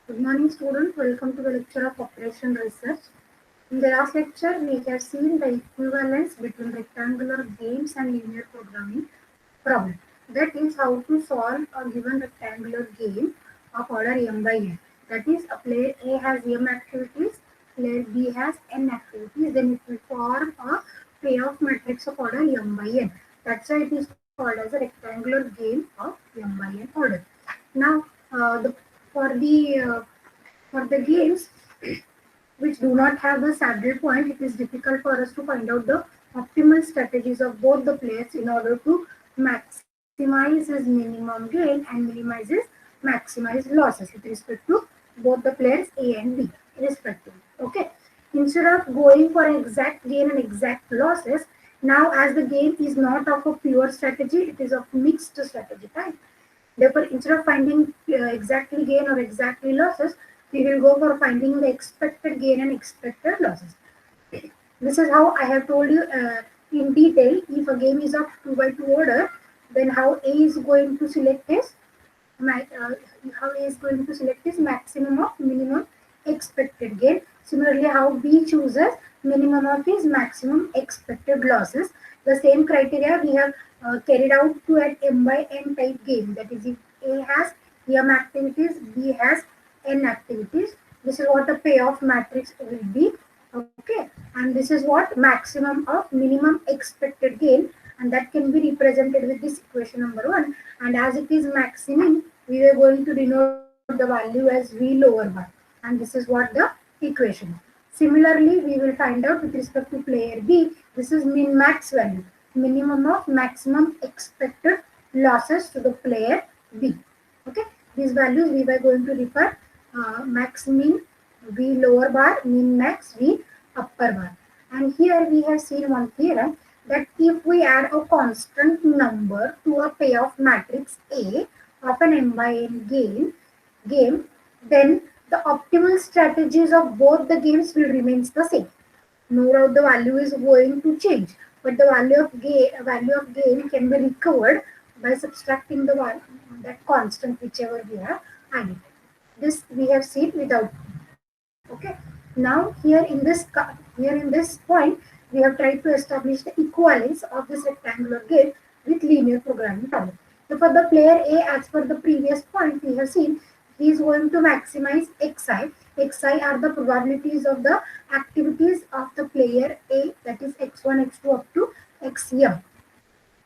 Good morning, students. Welcome to the lecture of Operation Research. In the last lecture, we have seen the equivalence between rectangular games and linear programming problem. That is how to solve a given rectangular game of order m by n. That is, a player A has m activities, player B has n activities, then it will form a payoff matrix of order m by n. That's why it is called as a rectangular game of m by n order. Now, the for the uh, for the games which do not have a saddle point, it is difficult for us to find out the optimal strategies of both the players in order to maximize his minimum gain and maximize losses with respect to both the players A and B respectively. Okay. Instead of going for exact gain and exact losses, now as the game is not of a pure strategy, it is of mixed strategy type. Therefore, instead of finding exactly gain or exactly losses, we will go for finding the expected gain and expected losses. This is how I have told you in detail. If a game is of 2 by 2 order, then how A is going to select is how A is going to select is maximum of minimum expected gain. Similarly, how B chooses minimum of his maximum expected losses. The same criteria we have carried out to an M by N type game. That is, if A has M activities, B has N activities. This is what the payoff matrix will be. Okay, and this is what maximum of minimum expected gain, and that can be represented with this equation number 1. And as it is maximum, we are going to denote the value as V lower bar, and this is what the equation is. Similarly, we will find out with respect to player B, this is min max value, minimum of maximum expected losses to the player B. Okay, these values we were going to refer max min V lower bar, min max V upper bar. And here we have seen one theorem that if we add a constant number to a payoff matrix A of an m by n game, then the optimal strategies of both the games will remain the same. No doubt the value is going to change, but the value of gain can be recovered by subtracting the one that constant whichever we have added. This we have seen without. Okay. Now here in this point, we have tried to establish the equivalence of this rectangular game with linear programming problem. So for the player A, as per the previous point we have seen, he is going to maximize xi. Xi are the probabilities of the activities of the player A, that is x1, x2 up to xm.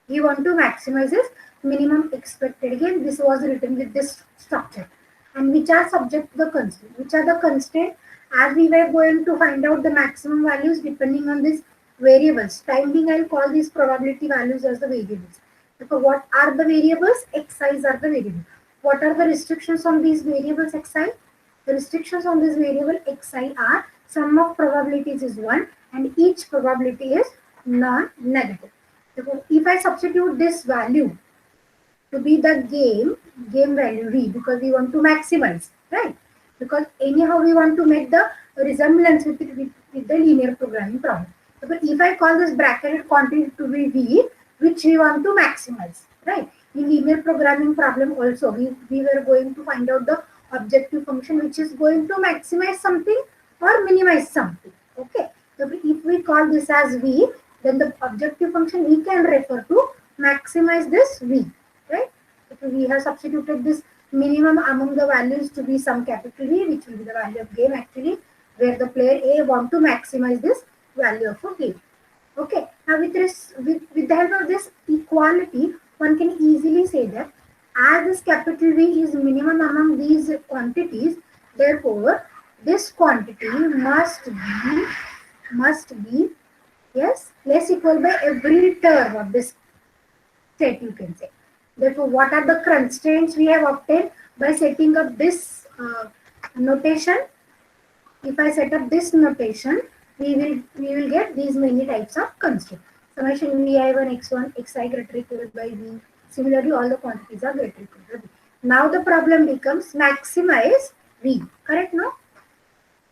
We want to maximize his minimum expected gain. This was written with this structure. And which are subject to the constraint? Which are the constraint? As we were going to find out the maximum values depending on these variables. Time being, I'll call these probability values as the variables. So what are the variables? Xi's are the variable. What are the restrictions on these variables xi? The restrictions on this variable xi are sum of probabilities is 1 and each probability is non-negative. So if I substitute this value to be the game value V, because we want to maximize, right? Because anyhow we want to make the resemblance with the linear programming problem. So but if I call this bracketed quantity to be V, which we want to maximize, right? In linear programming problem also, we were going to find out the objective function which is going to maximize something or minimize something. Okay. So if we call this as V, then the objective function we can refer to maximize this V, right? So we have substituted this minimum among the values to be some capital V, which will be the value of game actually, where the player A want to maximize this value of a game. Okay, now with the help of this equality, one can easily say that as this capital V is minimum among these quantities, therefore this quantity must be yes less equal by every term of this set, you can say. Therefore, what are the constraints we have obtained by setting up this notation? If I set up this notation, we will get these many types of constraints. Summation vi1 x1 xi greater equal by v. Similarly, all the quantities are greater equal to v. Now the problem becomes maximize v. Correct? No.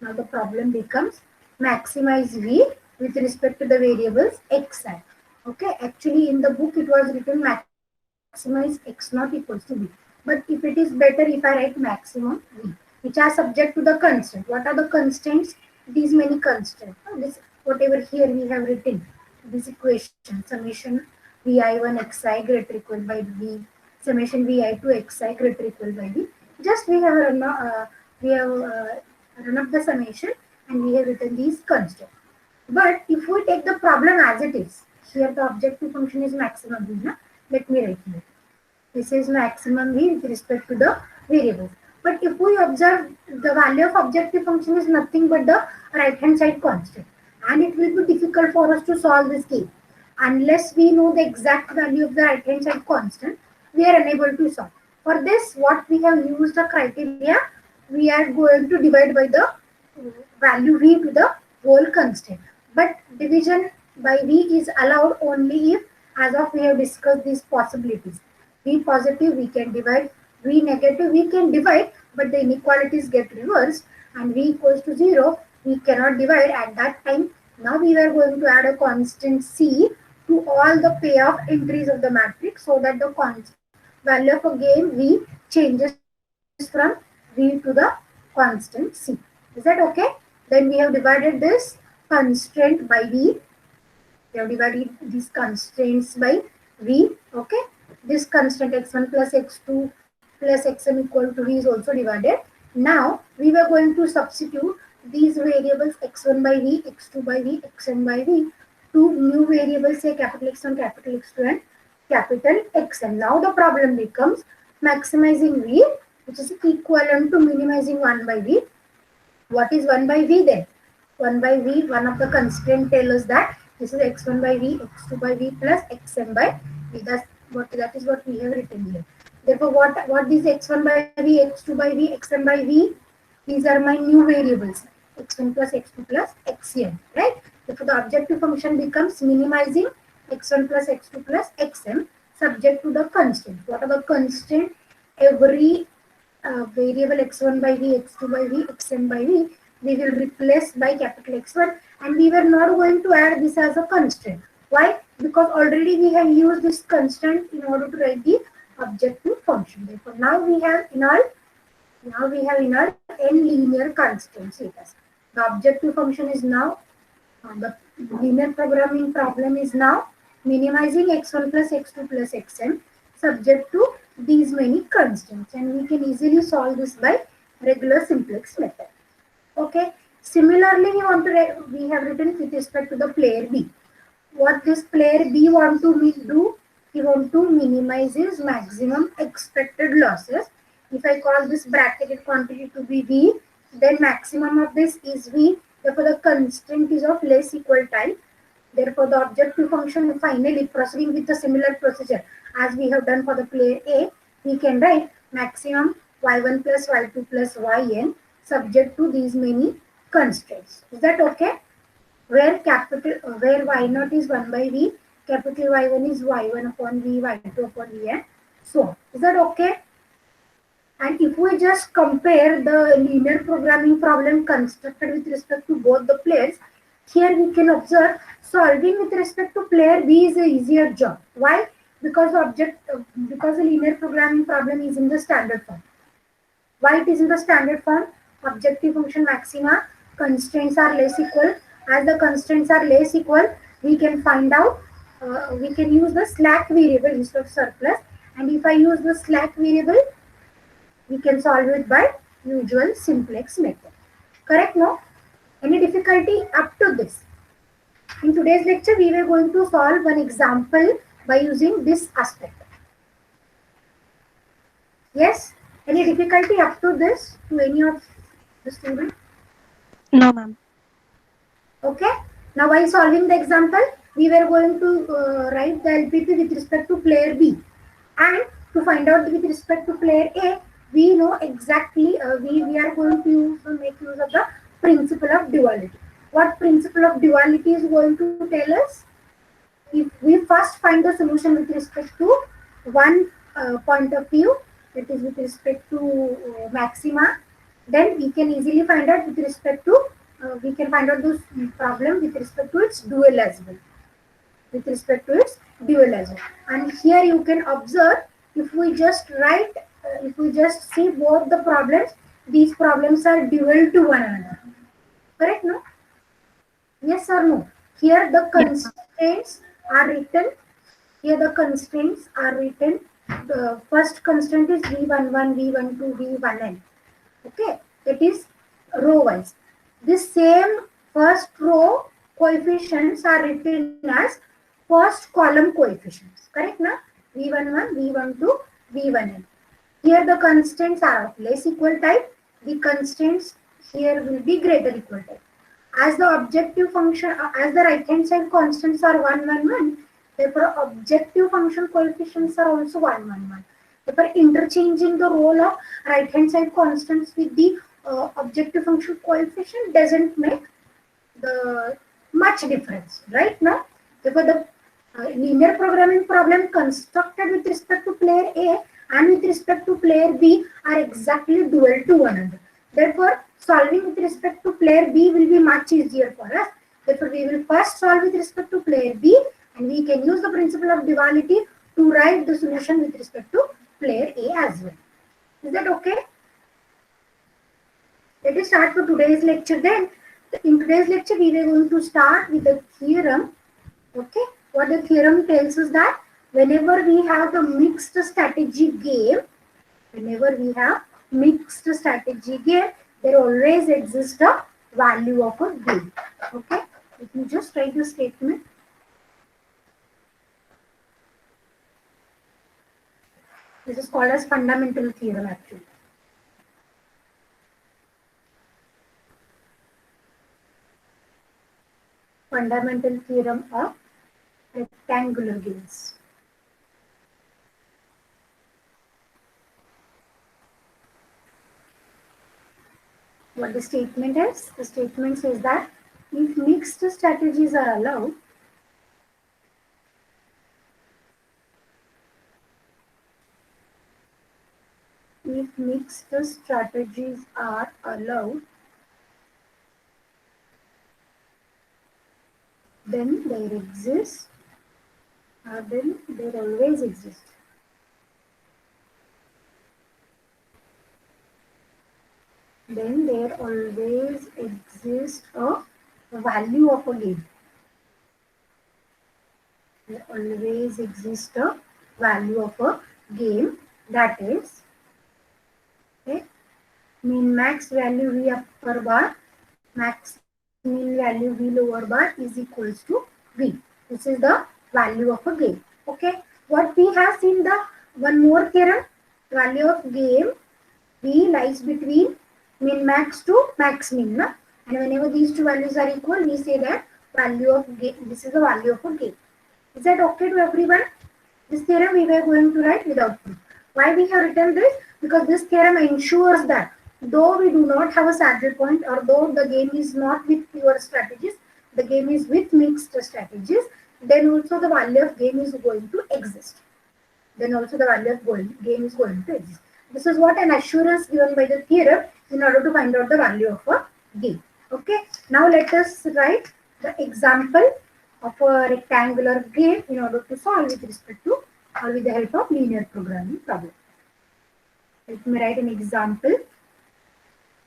Now the problem becomes maximize v with respect to the variables xi. Okay, actually in the book it was written maximize x naught equals to v. But if it is better if I write maximum v. which are subject to the constant. What are the constants? These many constants. This whatever here we have written, this equation summation vi1 xi greater equal by v, summation vi2 xi greater equal by v. Just we have run up the summation and we have written these constants. But if we take the problem as it is, here the objective function is maximum v. Na? Let me write here. This is maximum v with respect to the variables. But if we observe, the value of objective function is nothing but the right hand side constant, and it will be difficult for us to solve this case. Unless we know the exact value of the right hand side constant, we are unable to solve. For this, what we have used the criteria, we are going to divide by the value v to the whole constant. But division by v is allowed only if, as of we have discussed these possibilities. V positive we can divide, V negative we can divide, but the inequalities get reversed, and V equals to 0 we cannot divide at that time. Now we are going to add a constant C to all the payoff entries of the matrix, so that the value of a game V changes from V to the constant C. Is that okay? Then we have divided this constraint by V. We have divided these constraints by V. Okay. This constant x1 plus x2 plus xm equal to v is also divided. Now we were going to substitute these variables x1 by v, x2 by v, xm by v to new variables, say capital X1, capital X2 and capital Xm. Now the problem becomes maximizing v, which is equivalent to minimizing 1 by v. What is 1 by v then? 1 by v, one of the constraint tell us that this is x1 by v, x2 by v plus xm by v. That is what we have written here. Therefore, what is x1 by v, x2 by v, xm by v? These are my new variables, x1 plus x2 plus xm, right? Therefore, the objective function becomes minimizing x1 plus x2 plus xm subject to the constant. What are the constant? Every variable x1 by v, x2 by v, xm by v, we will replace by capital X1, and we were not going to add this as a constant. Why? Because already we have used this constant in order to write the objective function. Therefore, now we have in our n linear constants with us. The objective function is now the linear programming problem is now minimizing x1 plus x2 plus xm subject to these many constants, and we can easily solve this by regular simplex method. Okay. Similarly, we have written with respect to the player B. What this player B want to do? He want to minimize his maximum expected losses. If I call this bracketed quantity to be V, then maximum of this is V. Therefore, the constant is of less equal type. Therefore, the objective function finally proceeding with a similar procedure as we have done for the player A, we can write maximum y1 plus y2 plus yn subject to these many constraints. Is that okay? Where y0 is 1 by v, capital Y1 is y1 upon v, y2 upon v, and so on. Is that okay? And if we just compare the linear programming problem constructed with respect to both the players, here we can observe solving with respect to player B is a easier job. Why? Because the linear programming problem is in the standard form. Why it is in the standard form? Objective function maxima, constraints are less equal. As the constraints are less equal, we can find out, we can use the slack variable instead of surplus. And if I use the slack variable, we can solve it by usual simplex method. Correct, no? Any difficulty up to this? In today's lecture, we were going to solve one example by using this aspect. Yes? Any difficulty up to this to any of the students? No, ma'am. Okay. Now, while solving the example, we were going to write the LPP with respect to player B. And to find out with respect to player A, we know exactly, we are going to make use of the principle of duality. What principle of duality is going to tell us? If we first find the solution with respect to one point of view, that is with respect to maxima, then we can easily find out with respect to, we can find out this problem with respect to its dual as well. With respect to its dual as well. And here you can observe, if we just write, if we just see both the problems, these problems are dual to one another. Correct, no? Yes or no? Here the constraints are written. Here the constraints are written. The first constraint is V11, V12, V1n. Okay, that is row wise. This same first row coefficients are written as first column coefficients. Correct, na? V11, V12, V1n. Here the constraints are of less equal type. The constraints here will be greater equal type. As the objective function, as the right hand side constants are 1, 1, 1, therefore objective function coefficients are also 1, 1, 1. Therefore interchanging the role of right hand side constants with the objective function coefficient doesn't make the much difference, right? Now, therefore the linear programming problem constructed with respect to player A and with respect to player B are exactly dual to one another. Therefore, solving with respect to player B will be much easier for us. Therefore, we will first solve with respect to player B and we can use the principle of duality to write the solution with respect to player A as well. Is that okay? Let us start for today's lecture then. In today's lecture, we are going to start with the theorem. Okay, what the theorem tells us that whenever we have the mixed strategy game, there always exists a value of a game. Okay, let me just write the statement. This is called as fundamental theorem actually. Fundamental theorem of rectangular games. What the statement is? The statement says that if mixed strategies are allowed, then there exists, then there always exists. Then there always exists a value of a game. There always exists a value of a game, that is, okay, min max value V upper bar, max min value V lower bar is equals to V. This is the value of a game. Okay. What we have seen the one more theorem, value of game V lies between min max to max min. Na? And whenever these two values are equal, we say that value of game, this is the value of a game. Is that okay to everyone? This theorem we were going to write without proof. Why we have written this? Because this theorem ensures that though we do not have a saddle point or though the game is not with pure strategies, the game is with mixed strategies, then also the value of game is going to exist. Then also the value of game is going to exist. This is what an assurance given by the theorem in order to find out the value of a game. Okay. Now let us write the example of a rectangular game in order to solve with respect to or with the help of linear programming problem. Let me write an example.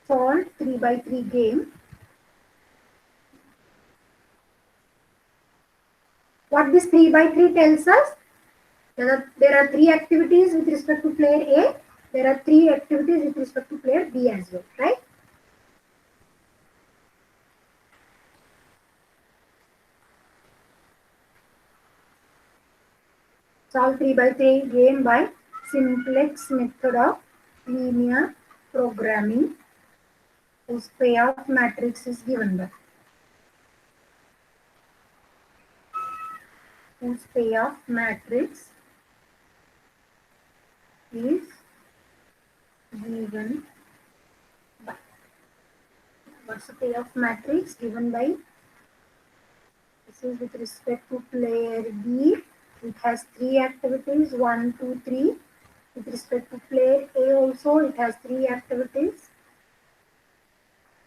Solve 3x3 game. What this 3x3 tells us? There are 3 activities with respect to player A. There are 3 activities with respect to player B as well, right? Solve 3x3 game by simplex method of linear programming whose payoff matrix is given by. Whose payoff matrix is given by. What's the payoff matrix given by? This is with respect to player B. It has 3 activities, 1, 2, 3. With respect to player A also, it has 3 activities.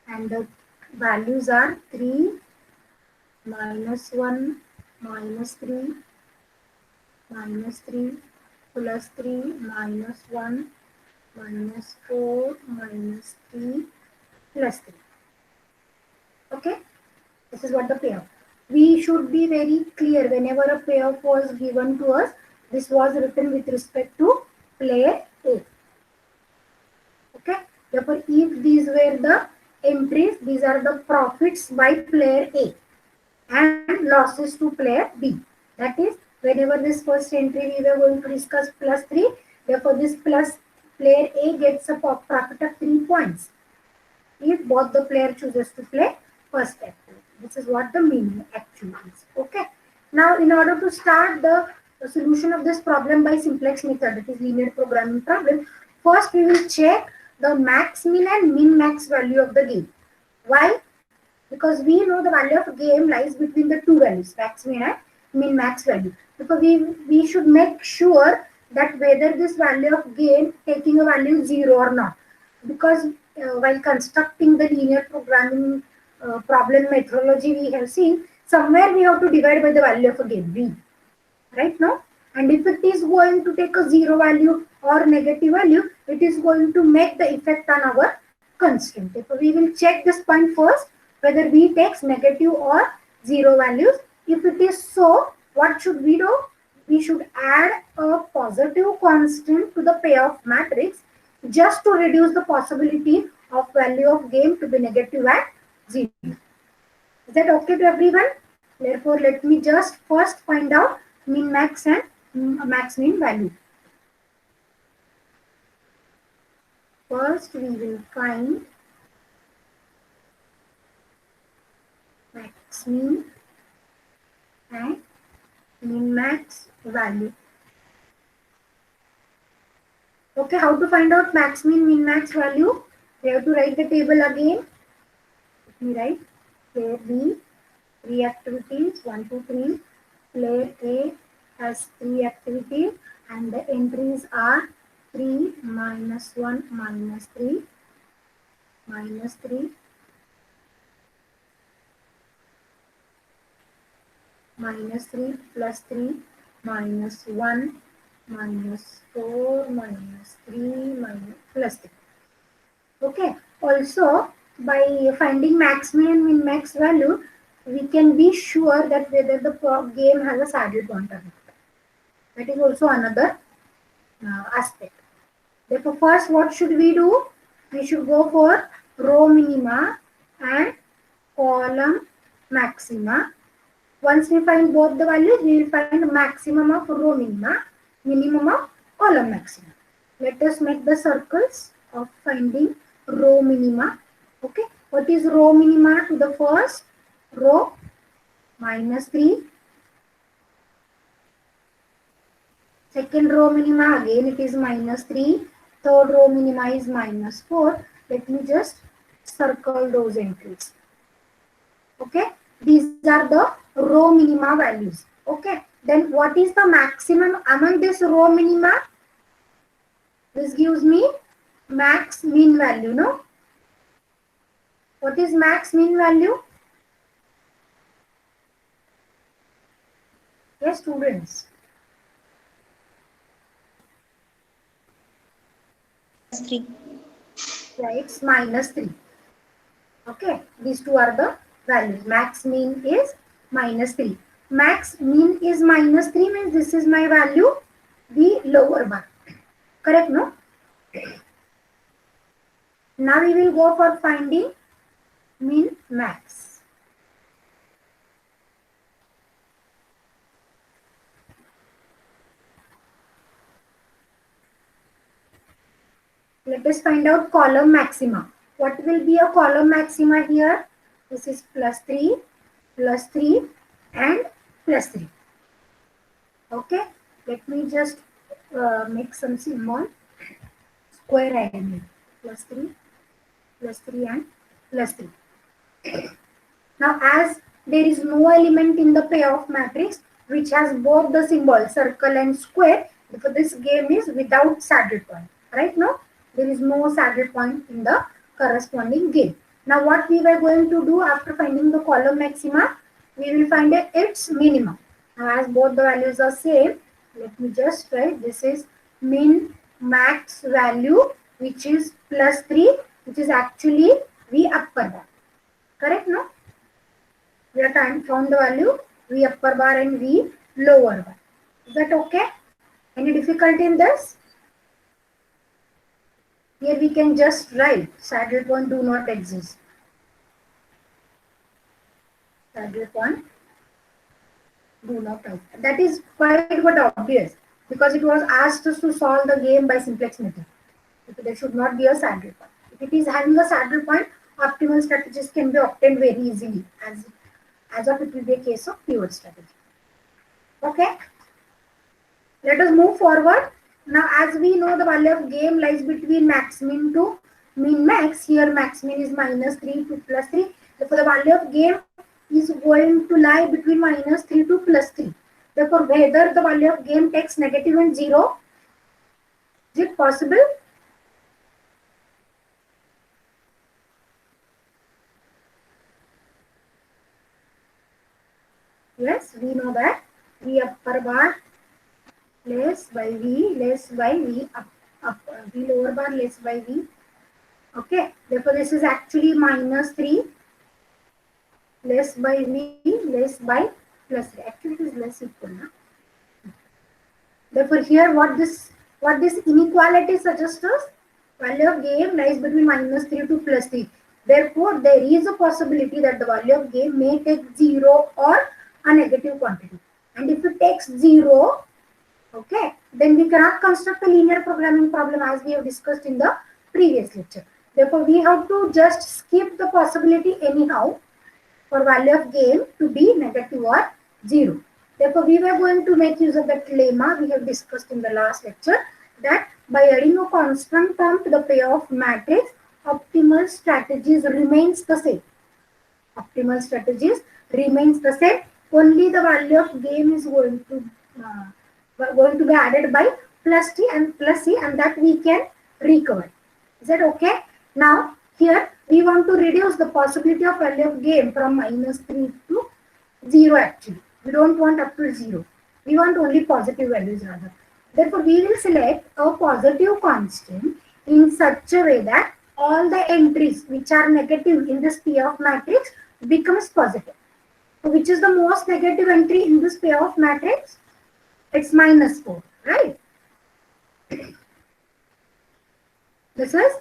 And the values are 3, -1, -3, -3, +3, -1, minus 4 minus 3 plus 3. Okay, this is what the payoff. We should be very clear whenever a payoff was given to us. This was written with respect to player A. Okay, therefore, if these were the entries, these are the profits by player A and losses to player B. That is, whenever this first entry we were going to discuss plus 3, therefore this plus player A gets a profit of 3 points if both the player chooses to play first activity. This is what the meaning actually is. Okay. Now, in order to start the solution of this problem by simplex method, it is linear programming problem, first we will check the max min and min max value of the game. Why? Because we know the value of a game lies between the two values, max min and min max value. Because we should make sure that whether this value of game taking a value 0 or not. Because while constructing the linear programming problem methodology, we have seen somewhere we have to divide by the value of a game v, right now. And if it is going to take a 0 value or negative value, it is going to make the effect on our constraint. Therefore, we will check this point first, whether v takes negative or 0 values. If it is so, what should we do? We should add a positive constant to the payoff matrix just to reduce the possibility of value of game to be negative at 0. Is that okay to everyone? Therefore, let me just first find out min max and max min value. First, we will find max min and min max value. Okay, how to find out max min max value? We have to write the table again. Let me write player B, 3 activities, 1, 2, 3. Player A has 3 activities and the entries are 3 minus 1 minus 3 minus 3 minus 3 plus 3 minus 1 minus 4 minus 3 minus plus 3. Okay, also by finding max min and min max value, we can be sure that whether the game has a saddle point or not. That is also another aspect. Therefore, first what should we do? We should go for row minima and column maxima. Once we find both the values, we will find the maximum of row minima, minimum of column maxima. Let us make the circles of finding row minima. Okay, what is row minima to the first row? Minus 3. Second row minima, again it is minus 3. Third row minima is minus 4. Let me just circle those entries. Okay, these are the row minima values. Okay, then what is the maximum among this row minima? This gives me max min value, no? What is max min value? Yes, students. -3. Yeah, it's minus 3. Okay, these two are the values. Max min is minus 3. Max min is minus 3 means this is my value, the lower bar. Correct, no? Now we will go for finding min max. Let us find out column maxima. What will be a column maxima here? This is plus 3 and plus 3. Okay, let me just make some symbol. Square I mean. Plus 3 and plus 3. Now, as there is no element in the payoff matrix which has both the symbols circle and square, therefore this game is without saddle point. Right now, there is no saddle point in the corresponding game. Now, what we were going to do after finding the column maxima, we will find its minimum. Now, as both the values are same, let me just write this is min max value which is plus 3, which is actually V upper bar. Correct, no? We are found the value V upper bar and V lower bar. Is that okay? Any difficulty in this? Here we can just write saddle point do not exist. Saddle point do not exist. That is quite but obvious because it was asked us to solve the game by simplex method. There should not be a saddle point. If it is having a saddle point, optimal strategies can be obtained very easily as of it will be a case of pivot strategy. Okay. Let us move forward. Now, as we know, the value of game lies between max min to min max. Here, max min is minus 3 to plus 3. Therefore, the value of game is going to lie between minus 3 to plus 3. Therefore, whether the value of game takes negative and 0, is it possible? Yes, we know that V upper bar less by V up V lower bar less by V. Okay, therefore this is actually minus 3 less by V less by plus 3. Actually it is less equal now. Therefore here what this inequality suggests us, value of game lies between minus 3 to plus 3. Therefore there is a possibility that the value of game may take 0 or a negative quantity. And if it takes 0, okay, then we cannot construct a linear programming problem as we have discussed in the previous lecture. Therefore, we have to just skip the possibility anyhow for value of game to be negative or 0. Therefore, we were going to make use of that lemma we have discussed in the last lecture, that by adding a constant term to the payoff matrix, optimal strategies remains the same. Optimal strategies remains the same. Only the value of game is going to be added by plus t and plus c, and that we can recover. Is that okay? Now here we want to reduce the possibility of value of game from minus 3 to 0 actually. We don't want up to 0. We want only positive values rather. Therefore, we will select a positive constant in such a way that all the entries which are negative in this payoff matrix becomes positive. So which is the most negative entry in this payoff matrix? It's minus 4, right? This is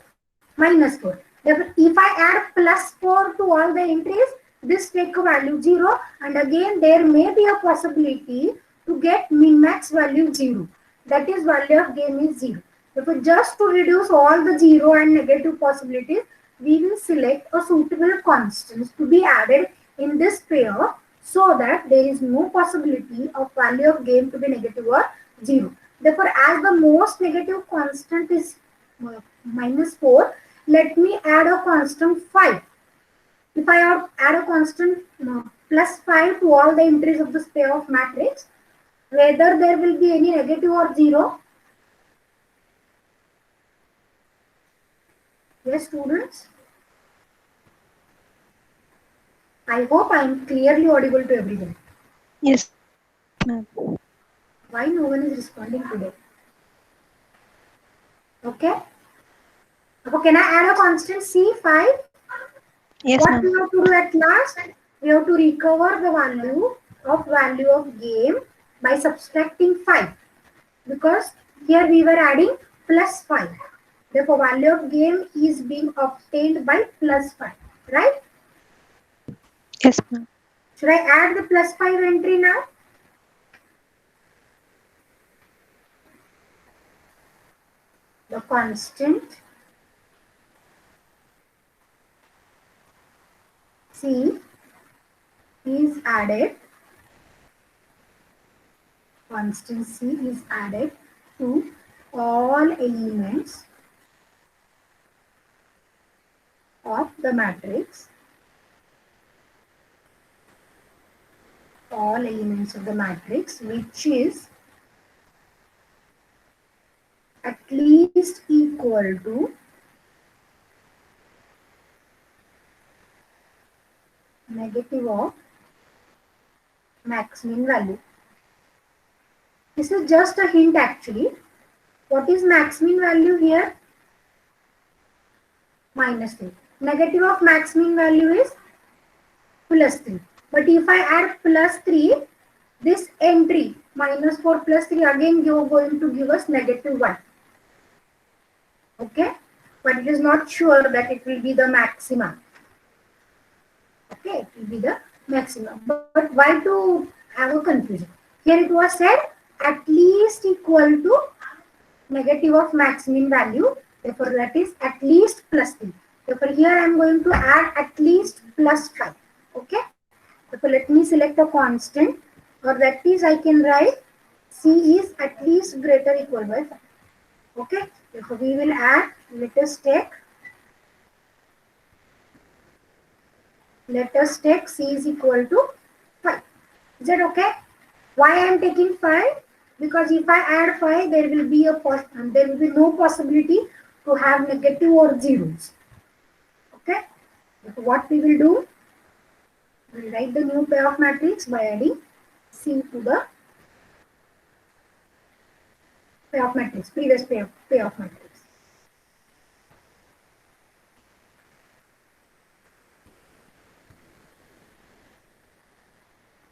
minus 4. Therefore, if I add plus 4 to all the entries, this take a value 0, and again there may be a possibility to get min-max value 0. That is, value of game is 0. Therefore, just to reduce all the 0 and negative possibilities, we will select a suitable constants to be added in this pair so that there is no possibility of value of game to be negative or 0. Therefore, as the most negative constant is minus 4, let me add a constant 5. If I add a constant plus 5 to all the entries of this payoff matrix, whether there will be any negative or 0. Yes, students? I hope I am clearly audible to everyone. Yes, ma'am. Why no one is responding today? Okay. Okay, can I add a constant C5? Yes, What ma'am. we have to do at last? We have to recover the value of game by subtracting 5. Because here we were adding plus 5. Therefore, value of game is being obtained by plus 5. Right? Yes, ma'am. Should I add the plus 5 entry now? The constant C is added. Constant C is added to all elements of the matrix. All elements of the matrix, which is at least equal to negative of max min value. This is just a hint actually. What is max min value here? minus 3. Negative of max mean value is plus 3. But if I add plus 3, this entry minus 4 plus 3 again you are going to give us negative 1. Okay, but it is not sure that it will be the maximum. Okay, it will be the maximum. But why to have a confusion? Here it was said at least equal to negative of max mean value. Therefore, that is at least plus 3. Therefore, here I am going to add at least plus 5. Okay. Therefore, let me select a constant, or that is I can write C is at least greater equal by 5. Okay. Therefore, we will add, let us take C is equal to 5. Is that okay? Why I am taking 5? Because if I add 5, there will be no possibility to have negative or zeros. Okay. So what we will do? We will write the new payoff matrix by adding C to the payoff matrix, previous payoff matrix.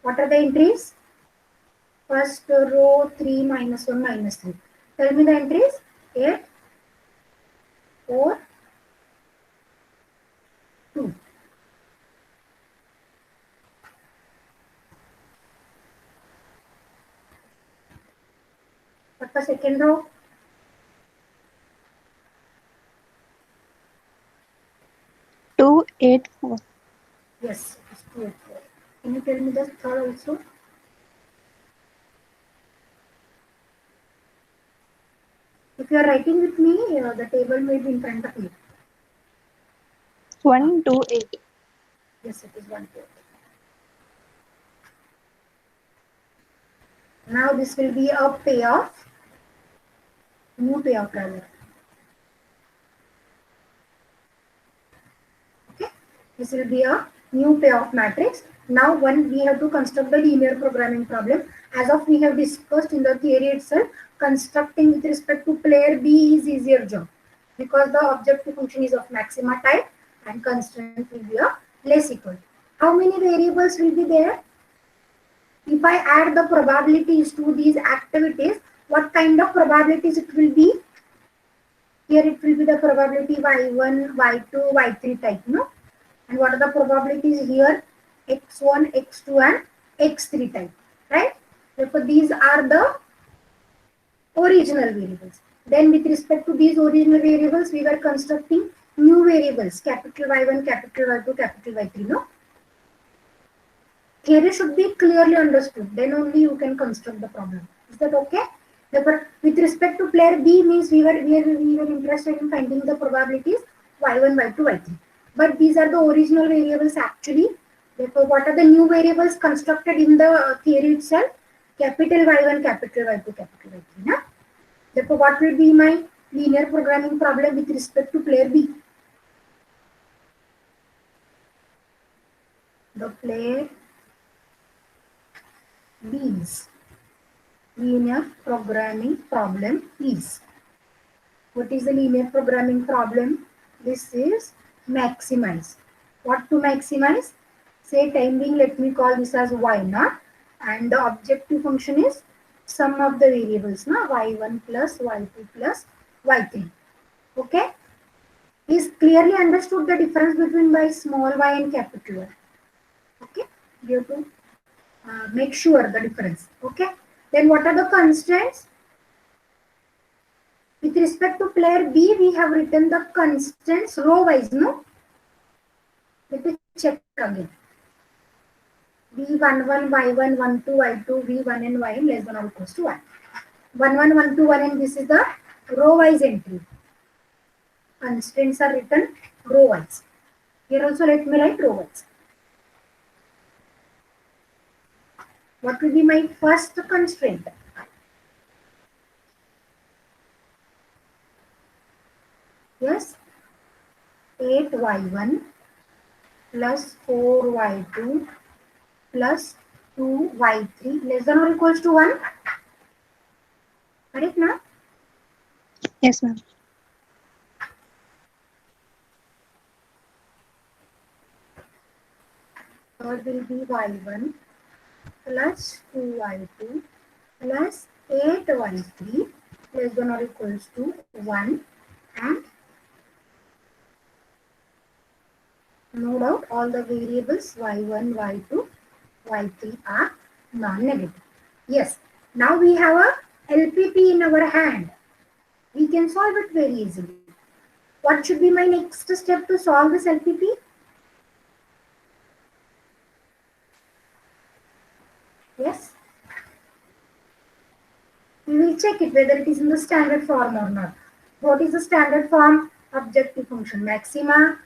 What are the entries? First row 3 minus 1 minus 3. Tell me the entries. 8, 4, 2. What the second row? 2, 8, 4. Yes, it's 2, 8, 4. Can you tell me the third also? If you are writing with me, the table may be in front of you. 1, 2, 8. Yes, it is 1, 2, 8. Now this will be a payoff, new payoff rather. Okay, this will be a new payoff matrix. Now when we have to construct the linear programming problem, as of we have discussed in the theory itself, constructing with respect to player B is easier job because the objective function is of maxima type and constraint will be a less equal. How many variables will be there? If I add the probabilities to these activities, what kind of probabilities it will be? Here it will be the probability y1, y2, y3 type, no? And what are the probabilities here? x1, x2 and x3 type, right? Therefore, these are the original variables. Then with respect to these original variables, we were constructing new variables, capital Y1, capital Y2, capital Y3, no? Theory should be clearly understood. Then only you can construct the problem. Is that okay? Therefore, with respect to player B means we were interested in finding the probabilities y1, y2, y3. But these are the original variables actually. Therefore, what are the new variables constructed in the theory itself? Capital Y1, capital Y2, capital Y3. Na? Therefore, what will be my linear programming problem with respect to player B? The player B's linear programming problem is. What is the linear programming problem? This is maximize. What to maximize? Say time being, let me call this as y0, and the objective function is sum of the variables, na? y1 plus y2 plus y3. Okay? Is clearly understood the difference between by small y and capital Y. Okay? You have to make sure the difference. Okay? Then what are the constraints? With respect to player B, we have written the constants row wise, no? Let me check again. V11, Y1, 12, Y2, V1 and Yn less than or equals to 1. 1, 1, 1, 2, 1, and this is the row wise entry. Constraints are written row wise. Here also let me write row wise. What will be my first constraint? Yes, 8y1 plus 4y2 plus 2y3 less than or equals to 1. Correct now? Yes, ma'am. method will be y1 plus 2y2 plus 8y3 less than or equals to 1, and no doubt all the variables y1, y2, y3 are non-negative. Yes, now we have a LPP in our hand. We can solve it very easily. What should be my next step to solve this LPP? Yes. We will check it whether it is in the standard form or not. What is the standard form? Objective function maxima,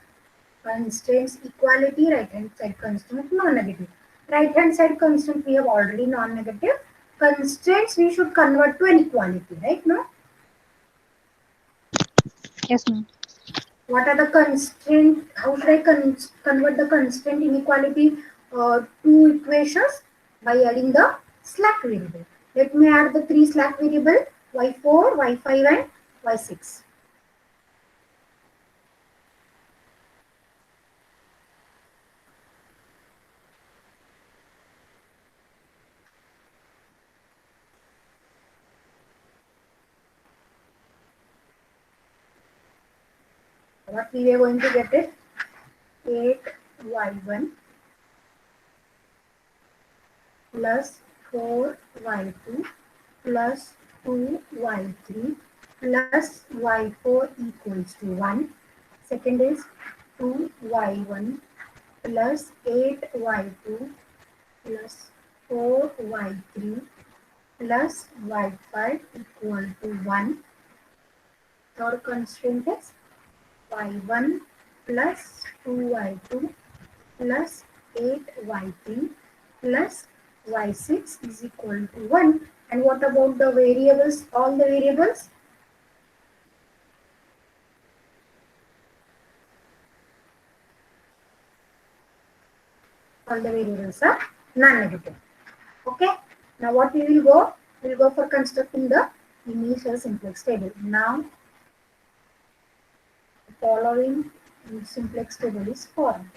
constraints equality, right hand side constant non-negative. Right hand side constant we have already non-negative. Constraints we should convert to an equality, right? No? Yes, ma'am. What are the constraint? How should I convert the constraint inequality to equations? By adding the slack variable. Let me add the three slack variable y4, y5 and y6. What we are going to get is 8y1 plus 4y2 plus 2y3 plus y4 equals to 1. Second is 2y1 plus 8y2 plus 4y3 plus y5 equal to 1. Third constraint is y1 plus 2y2 plus 8y3 plus y6 is equal to 1. And what about the variables? All the variables? All the variables are non-negative. Okay. Now what we will go? We will go for constructing the initial simplex table. Now the following simplex table is formed.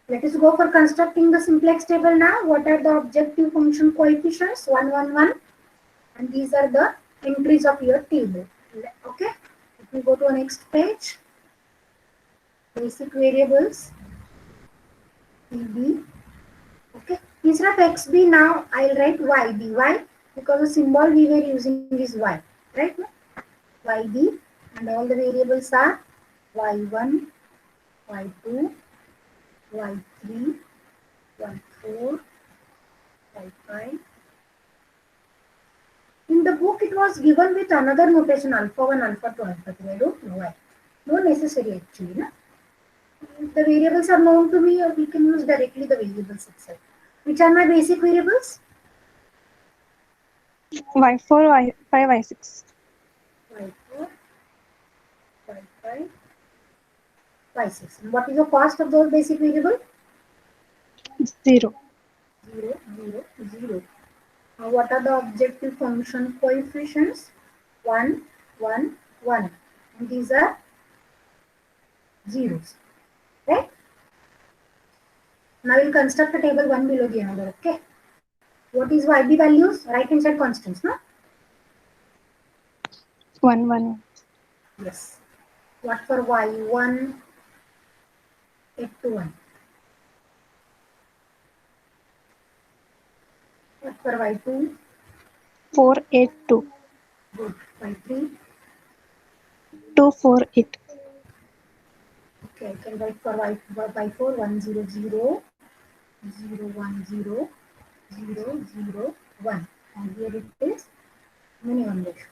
Let us go for constructing the simplex table now. What are the objective function coefficients? 1, 1, 1. And these are the entries of your table. Okay. Let me go to the next page. Basic variables. PB. Okay. Instead of XB now I'll write YB. Why? Because the symbol we were using is Y. Right? YB. And all the variables are Y1, Y2, Y3, Y4, Y5. In the book, it was given with another notation, alpha 1, alpha 2, alpha 3. I don't know why. No necessary actually. No? If the variables are known to me, we can use directly the variables itself. Which are my basic variables? Y4, Y5, Y6. Y4, Y5, Y6. And what is the cost of those basic variables? 0. 0, 0, 0. Now, what are the objective function coefficients? 1, 1, 1. And these are zeros. Right? Now we'll construct a table one below the other. Okay. What is YB values? Right hand side constants, no? 1, 1. Yes. What for Y1? 8 to 1. What for Y2? 4, 8, 2. Good. Y3? 2, 4, 8. Okay, I can write for Y4 1, 0, 0, 0, 1, 0, 0, 0, 1. And here it is minimum ratio.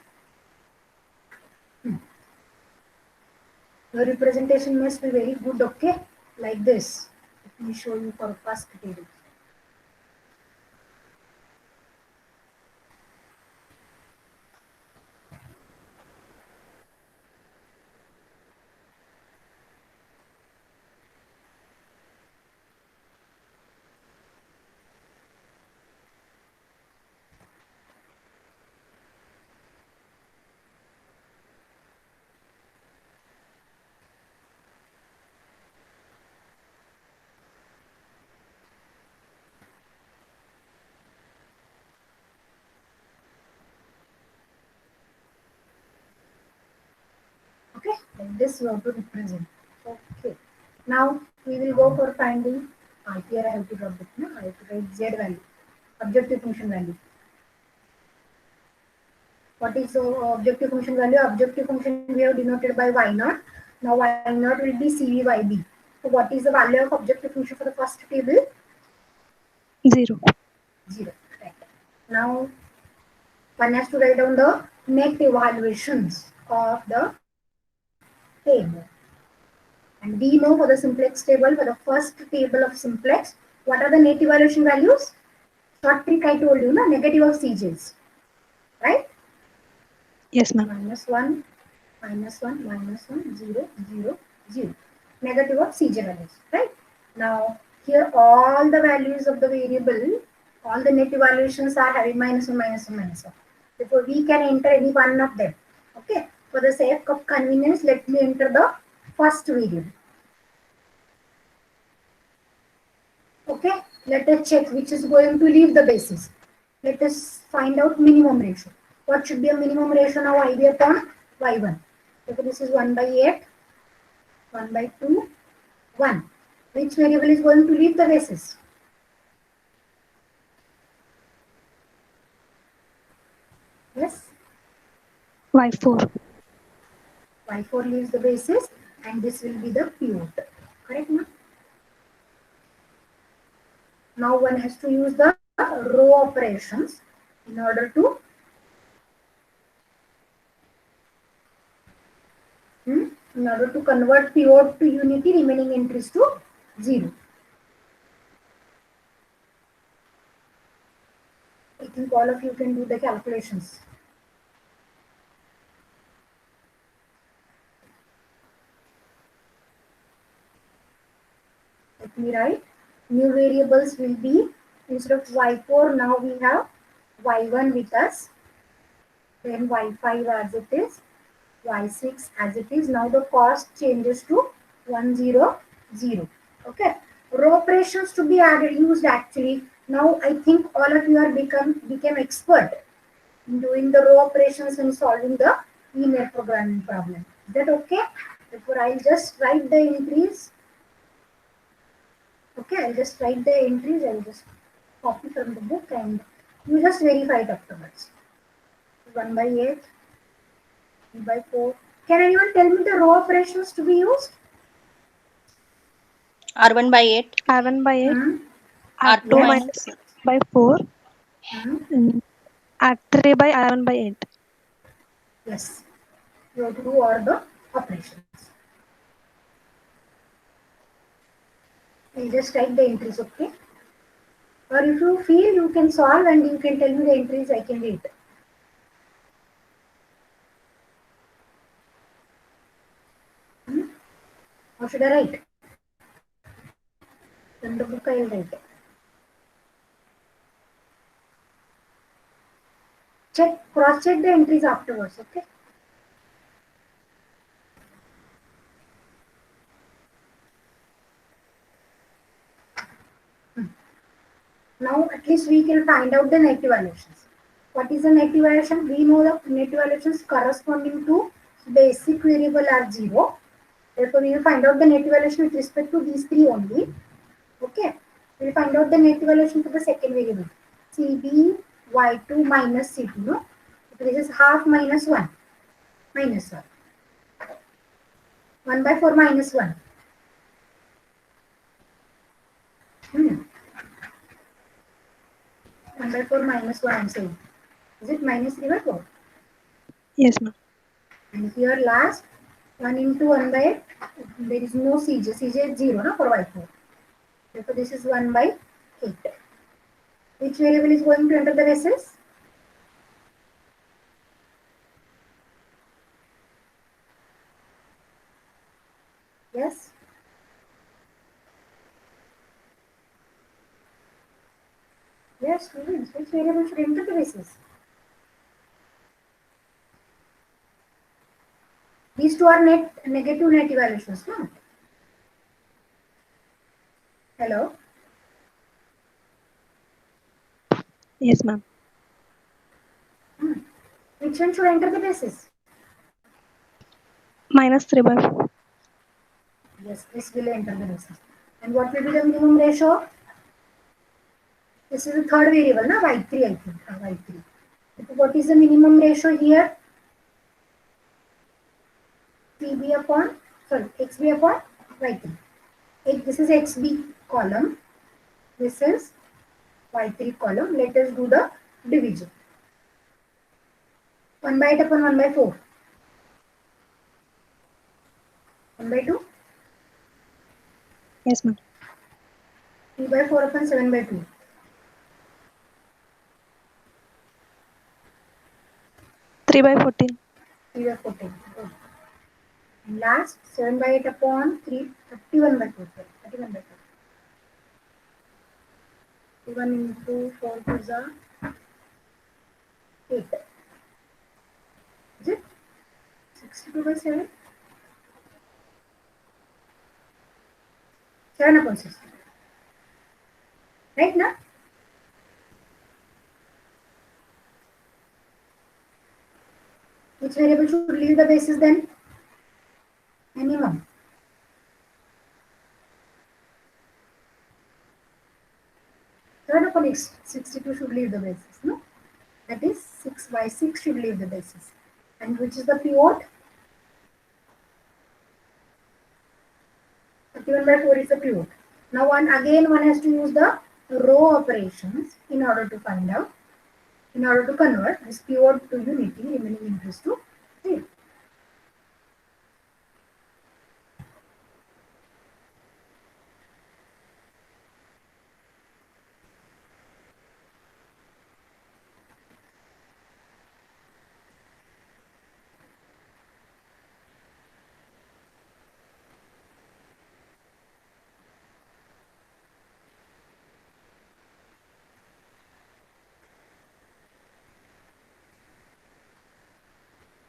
Your representation must be very good, okay? Like this. Let me show you for first table. Like this we have to represent. Okay. Now we will go for finding. Here I have to drop it. No? I have to write z value, objective function value. What is the objective function value? Objective function we have denoted by y naught. Now y naught will be CVYB. So what is the value of objective function for the first table? 0. 0. Right. Now one has to write down the net evaluations of the table. And we know for the simplex table, for the first table of simplex, what are the net evaluation values? Short trick I told you, na? Negative of CJs. Right? Yes, ma'am. -1, -1, -1, 0, 0, 0. Negative of CJ values. Right? Now, here all the values of the variable, all the net evaluations are having -1, -1, -1. Therefore, we can enter any one of them. Okay? For the sake of convenience, let me enter the first variable. Okay, let us check which is going to leave the basis. Let us find out minimum ratio. What should be a minimum ratio now? IB upon y1. So this is 1/8, 1/2, 1. Which variable is going to leave the basis? Yes? Y4. Y4 leaves the basis and this will be the pivot. Correct, ma'am? Now one has to use the row operations in order to convert pivot to unity, remaining entries to 0. I think all of you can do the calculations. Let me write. New variables will be, instead of y4, now we have y1 with us, then y5 as it is, y6 as it is. Now the cost changes to 100. Okay. Row operations to be added, used actually. Now I think all of you are became expert in doing the row operations and solving the linear programming problem. Is that okay? Therefore, I'll just write the entries. Okay, I'll just write the entries. I'll just copy from the book and you just verify it afterwards. 1/8, 3/4. Can anyone tell me the row operations to be used? R1/8, R1 by 8. Hmm? R2 R2 Yes. minus by 4. Hmm? R3 by R1 by 8. Yes. You have to do all the operations. I'll just write the entries, okay? Or if you feel you can solve and you can tell me the entries, I can read. Or should I write? In the book, I'll write. Cross check the entries afterwards, okay? Now, at least we can find out the net evaluations. What is the net evaluation? We know the net evaluations corresponding to basic variable are 0. Therefore, we will find out the net evaluation with respect to these three only. Okay. We will find out the net evaluation for the second variable. CB y2 minus C2. No? So this is half minus 1. Minus 1. 1/4 minus 1. 1/4 minus 1 I'm saying. Is it minus 3/4? Yes, ma'am. And here last 1 into 1/8. There is no CJ. CJ is 0 no, for y4. Therefore this is 1/8. Which variable is going to enter the basis? Yes. Yes, students. Which variable should enter the basis? These two are negative net evaluations, no? Hello? Yes, ma'am. Which one should enter the basis? Minus 3 by 4. Yes, this will enter the result. And what will be the minimum ratio? This is the third variable, na? Y3, I think. Y3. What is the minimum ratio here? XB upon Y3. This is XB column. This is Y3 column. Let us do the division. 1 by 8 upon 1 by 4. 1 by 2. Yes, ma'am. 2 by 4 upon 7 by 2. 3 by 14. 3 by 14. Good. And last 7 by 8 upon 3, 31 by 2. 31 by 2. 31 into 4 is 8. Is it? 62 by 7? 7 upon 60. Right now? Which variable should leave the basis then? Minimum. Third upon 62 should leave the basis, no? That is 6 by 6 should leave the basis. And which is the pivot? 31 by 4 is the pivot. Now one has to use the row operations in order to find out, in order to convert this pivot to unity, remaining entries to 0.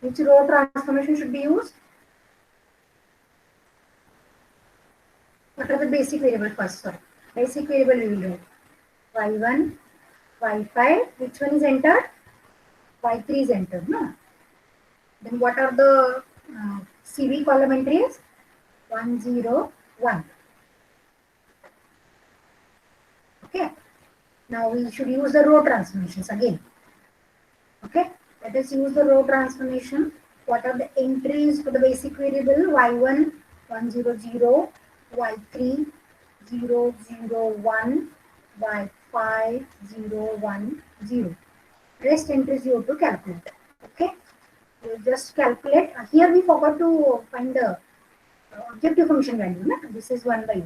Which row transformation should be used? What are the basic variable first? Sorry. Basic variable we will get y1, y5. Which one is entered? Y3 is entered. No? Then what are the CV column entries? 1, 0, 1. Okay. Now we should use the row transformations again. Okay. Let us use the row transformation. What are the entries for the basic variable? Y1, 1, 0, 0. Y3, 0, 0, 1. Y5, 0, 1, 0. Rest entries you have to calculate. Okay. You just calculate. Here we forgot to find the objective function value. Na? This is 1 by 8.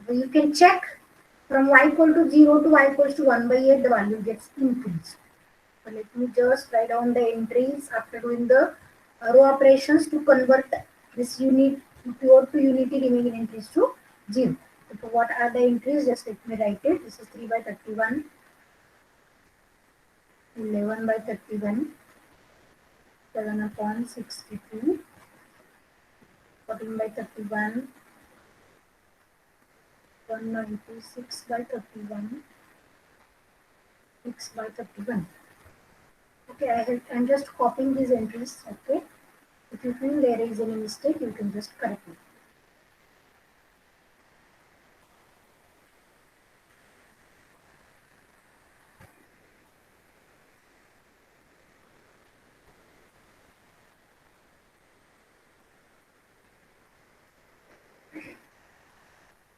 So you can check from y equal to 0 to y equals to 1 by 8, the value gets increased. So let me just write down the entries after doing the row operations to convert this unit pivot to unity remaining entries to 0. So what are the entries? Just let me write it. This is 3 by 31, 11 by 31, 7 upon 62, 14 by 31, 196 by 31, 6 by 31. Okay, I'm just copying these entries. Okay, if you feel there is any mistake, you can just correct it.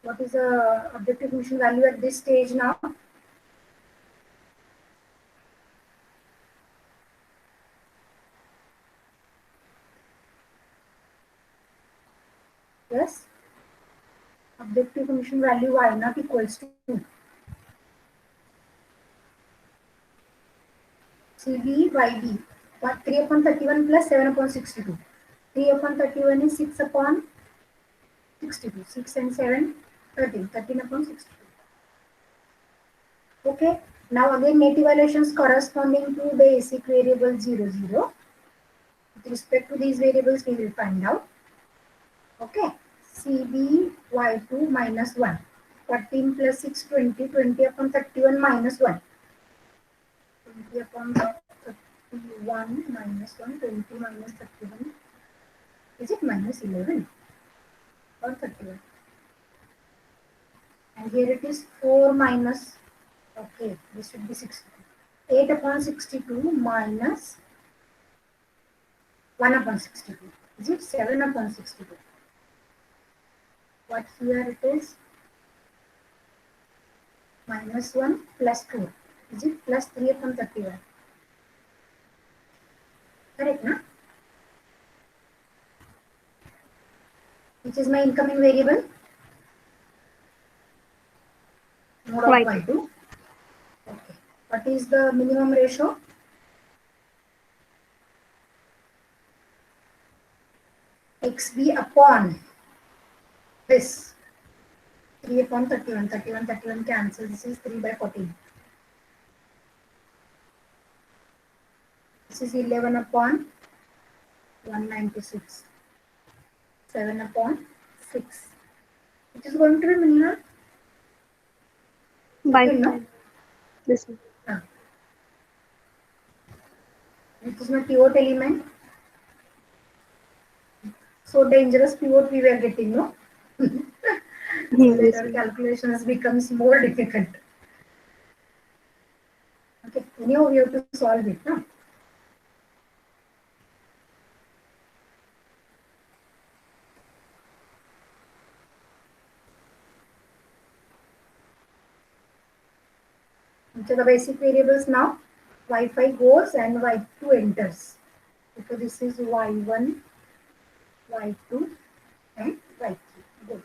What is the objective function value at this stage now? Yes, objective function value y not equals to CV YD. What 3 upon 31 plus 7 upon 62. 3 upon 31 is 6 upon 62. 6 and 7, 13. 13 upon 62. Okay. Now again net evaluations corresponding to basic variable 0, 0. With respect to these variables, we will find out. Okay. CB Y2 minus 1. 14 plus 6, 20. 20 upon 31 minus 1. 20 upon 31 minus 1. 20 minus 31. Is it minus 11 or 31? And here it is 4 minus, okay, this should be 62. 8 upon 62 minus 1 upon 62. Is it 7 upon 62? What here it is? Minus 1 plus 2. Is it plus 3 upon 31? Correct, na? Which is my incoming variable? Mode of Y2. y2. Okay. What is the minimum ratio? XB upon this. 3 upon 31. 31, 31 cancel. This is 3 by 14. This is 11 upon 196. 7 upon 6. It is going to be minimum. By Okay, no? 5. This one. It is my pivot element. So dangerous pivot we were getting, no? So that This our one. calculations becomes more difficult. Okay, anyhow we have to solve it, no? So the basic variables now, y5 goes and y2 enters. So this is y1, y2 and y3. Good.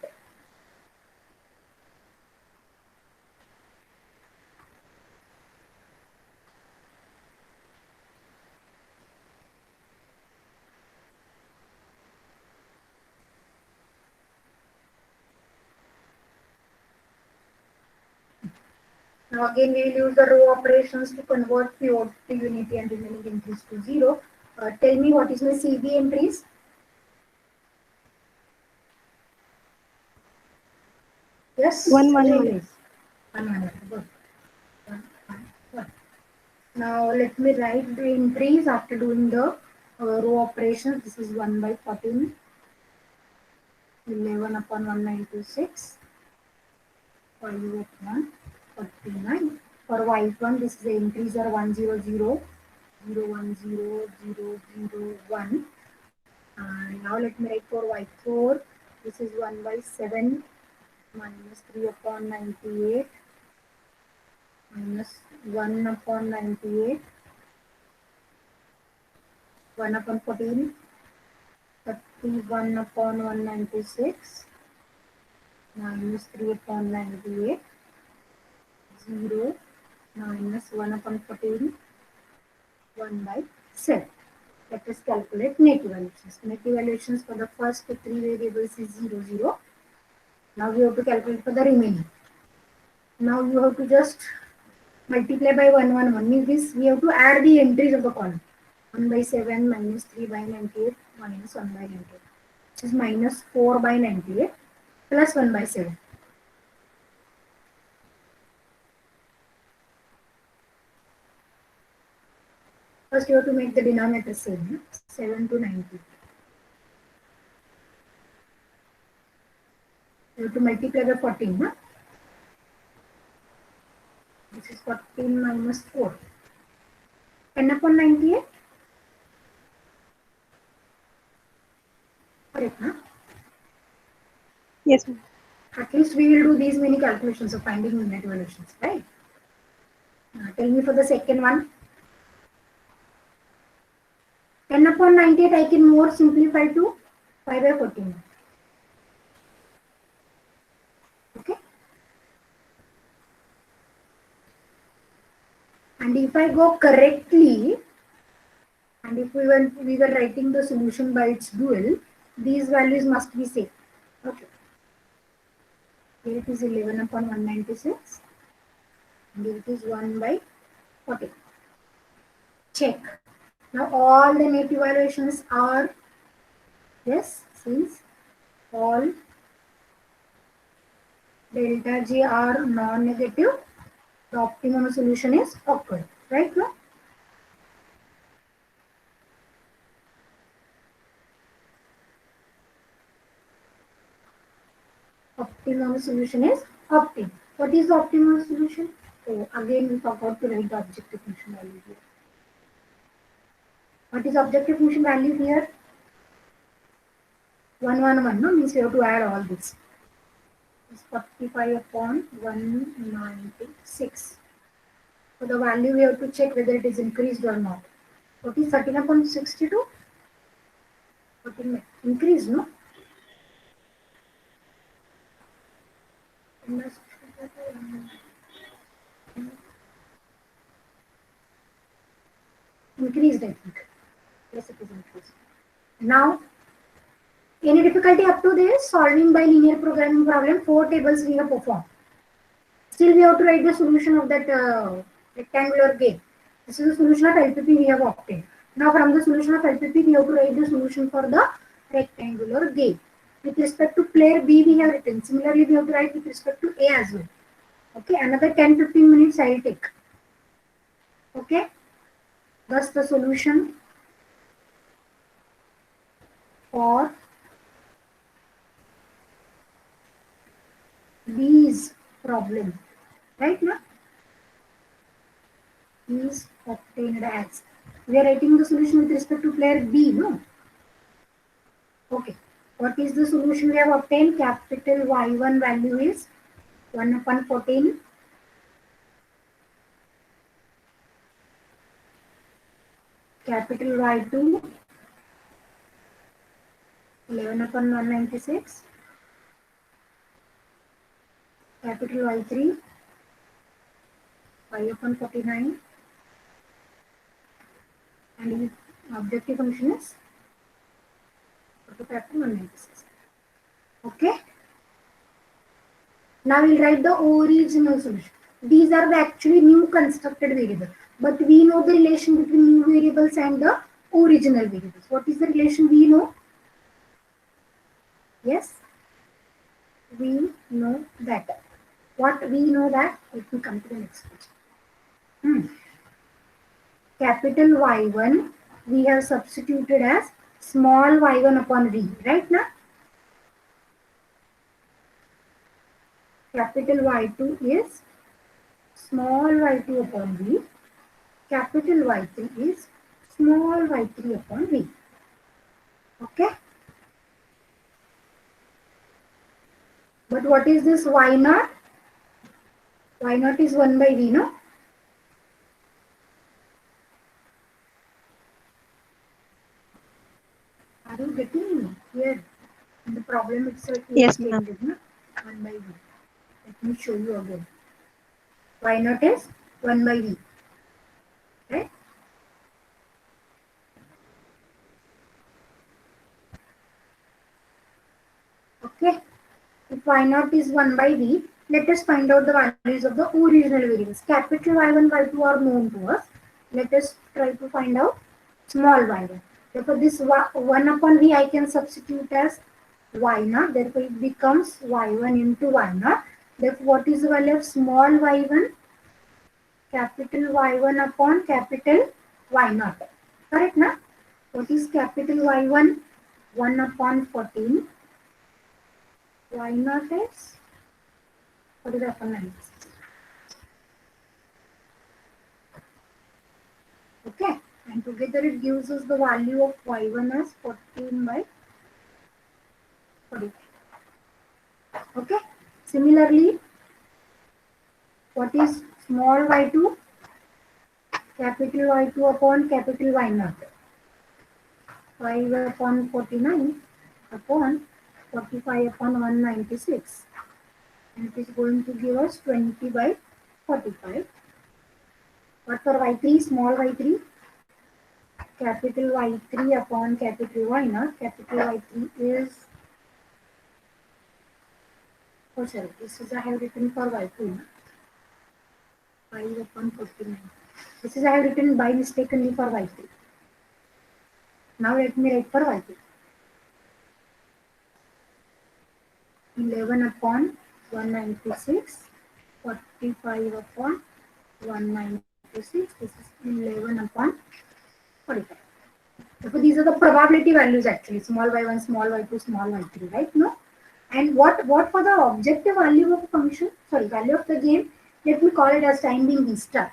Now again we will use the row operations to convert pivot to unity and remaining entries to 0. Tell me what is my CB entries? Yes, 1, 1, CB 1. entries. 1, 1, 1. Good. 1, 1, 1. Now let me write the entries after doing the row operations. This is 1 by 14, 11 upon 196, 5 upon 49. For y1, this is the entries are 100, 0, 1, 0, 0, 0, 1. And now let me write for y4. This is 1 by 7 minus 3 upon 98 minus 1 upon 98, 1 upon 14, 31 upon 196 minus 3 upon 98, 0 minus 1 upon 14, 1 by 7. Let us calculate net evaluations. Net evaluations for the first three variables is 0, 0. Now we have to calculate for the remaining. Now you have to just multiply by 1, 1, 1. Means this we have to add the entries of the column. 1 by 7 minus 3 by 98 minus 1 by 98. Which is minus 4 by 98 plus 1 by 7. First you have to make the denominator same. 7 to 90. You have to multiply by 14. Huh? This is 14 minus 4. 10 upon 98. Correct, huh? Yes, ma'am. At least we will do these many calculations of finding the net evaluations, right? Tell me for the second one. 10 upon 98 I can more simplify to 5 by 14. Okay. And if I go correctly, and if we were writing the solution by its dual, these values must be same. Okay. Here it is 11 upon 196. And here it is 1 by 40. Check. Now all the net evaluations are yes, since all delta J are non-negative, the optimum solution is occurred. Right now? optimum solution is optim. What is the optimum solution? So again we forgot to write the objective function value here. What is objective function value here? 111, no? Means we have to add all this. It's 45 upon 196. So the value we have to check whether it is increased or not. What is 13 upon 62? 14 increase, no? Increased, I think. Yes, it is increased. Now, any difficulty up to this? Solving by linear programming problem, 4 tables we have performed. Still, we have to write the solution of that rectangular game. This is the solution of LPP we have obtained. Now, from the solution of LPP, we have to write the solution for the rectangular game. With respect to player B, we have written. Similarly, we have to write with respect to A as well. Okay, another 10-15 minutes I will take. Okay, thus the solution for B's problem, right now, is obtained as. We are writing the solution with respect to player B, no? Okay, what is the solution we have obtained? Capital Y1 value is 1 upon 14. Capital Y2 11 upon 196. Capital Y3 5 upon 49. And the objective function is 45 upon 196. Okay. Now we'll write the original solution. These are the actually new constructed variables. But we know the relation between new variables and the original variables. What is the relation we know? Yes, we know that. What we know that? Let me come to the next page. Capital Y1 we have substituted as small y1 upon v, right now? Capital Y2 is small y2 upon v. Capital Y3 is small y3 upon v. Okay. But what is this y0? Y0 is 1 by v, no? Are you getting here? In the problem itself, Yes, ma'am. 1 by v. Let me show you again. Y0 is 1 by v. Right? Okay. If y0 is 1 by v, let us find out the values of the original variables. Capital Y1, Y2 are known to us. Let us try to find out small y1. Therefore, this 1 upon v I can substitute as y0. Therefore, it becomes y1 into y0. Therefore, what is the value of small y1? Capital Y1 upon capital Y0. Correct, na? What is capital Y1? 1 upon 14. Y0 is 45 upon 96. Okay, and together it gives us the value of Y1 as 14 by 45. Okay, similarly, what is small y2? Capital Y2 upon capital Y0. 5 upon 49 upon 45 upon 196. And it is going to give us 20 by 45. But for y3, small y3, capital Y3 upon capital Y0. Capital Y3 is, oh sorry, this is I have written for y2. 5 upon 49. This is I have written by mistakenly for y3. Now let me write for y2. 11 upon 196, 45 upon 196. This is 11 upon 45. So these are the probability values actually. Small y1, small y2, small y3, right? No? And what for the objective value of a function? Sorry, value of the game. Let me call it as time being v star.